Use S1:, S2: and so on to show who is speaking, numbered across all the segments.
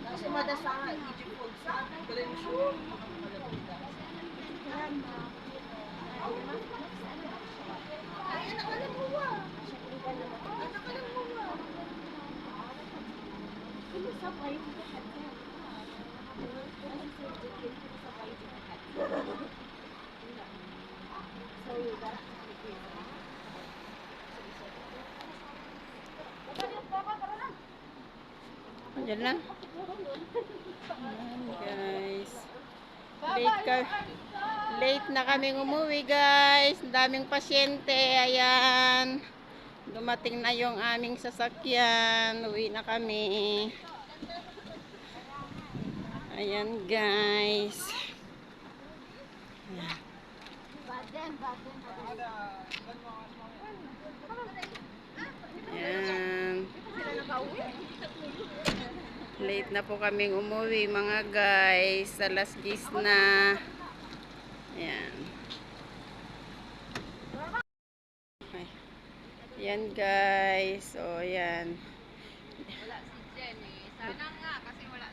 S1: Kasi madasa Egypt food sa television. Ay, anak ka lang huwa. Anak ka lang huwa.
S2: Diyan lang. Ayan, guys. Late na kaming umuwi, guys. Ang daming pasyente. Ayan. Dumating na yung aming sasakyan. Uwi na kami. Ayan, guys. Ayan. Late na po kaming umuwi, mga guys. Alas 10 na. Ayan. Okay. Ayan, guys. O, ayan.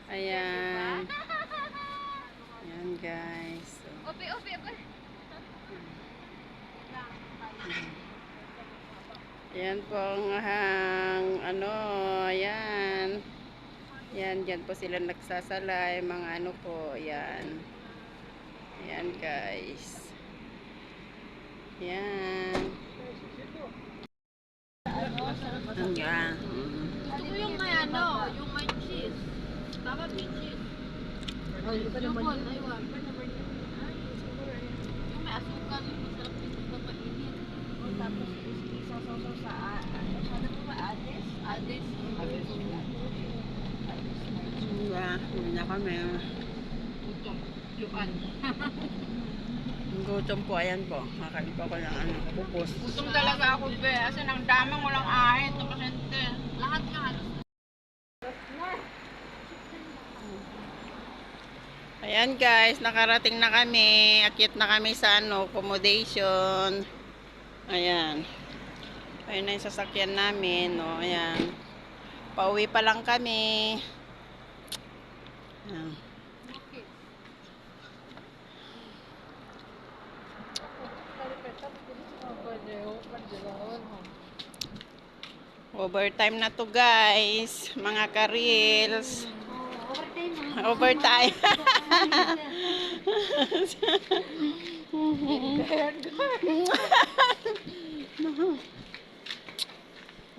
S2: Ayan. Ayan, guys. So, ayan po ang ano, ayan. Ayan, dyan po sila nagsasalay, mga ano po, ayan. Ayan, guys. Ayan. Ayan.
S3: Ito po yung may ano, yung may cheese. Dapat may cheese. Yung ball, aywan. Yung may asukal, yung masarap yung pagpapainit.
S1: Tapos isasaw sa ano po ba? Ades?
S3: Ades.
S2: Ayan, uwi na kami.
S3: Utong. Yuan.
S2: Gutom po, ayan po. Makain po ako ng ano, pupus.
S3: Utong talaga ako, be. Kasi nang damang walang ahit na pasyente. Lahat nga halos.
S2: Ayan, guys, nakarating na kami. Akyat na kami sa ano, accommodation. Ayan. Ayun na yung sasakyan namin. O, ayan. Pauwi pa lang kami. Ayan. Overtime na to, guys. Mga ka-reels. Overtime.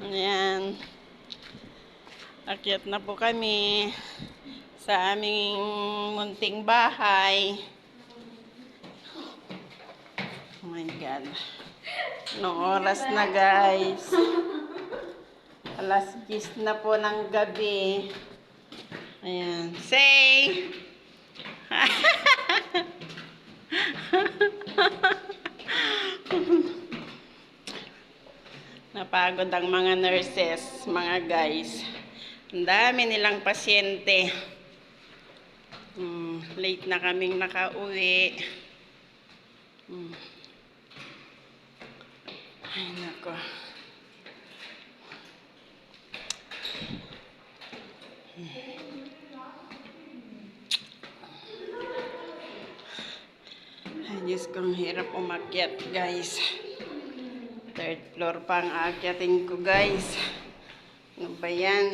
S2: Ayan. Akyat na po kami sa aming munting bahay. Oh my God. Anong oras na, guys? Alas 10 na po ng gabi. Ayan. Say! Napagod ang mga nurses, mga guys. Ang dami nilang pasyente. Late na kaming nakauwi. Ay, nako. Ay, Diyos ko, ang hirap umakyat, guys. Third floor pa ang aakyatin ko, guys. Ano ba yan?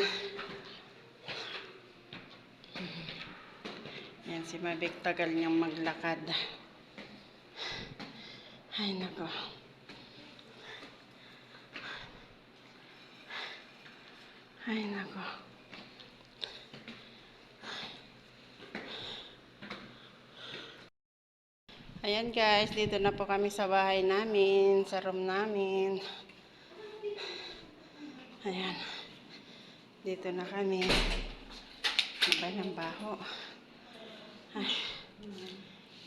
S2: Yan, si Mabik tagal niyang maglakad. Ay, nako. Ay, nako. Ayan, guys, dito na po kami sa bahay namin, sa room namin. Ayan. Dito na kami. Iba ng baho. Ay.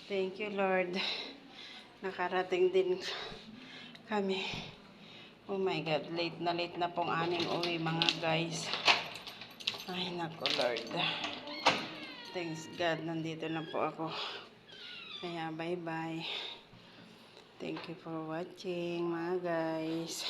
S2: Thank you, Lord. Nakarating din kami. Oh my God, late na pong aming uwi, mga guys. Ay, nako, Lord. Thanks God, nandito na po ako. Kaya, bye-bye. Thank you for watching, mga guys.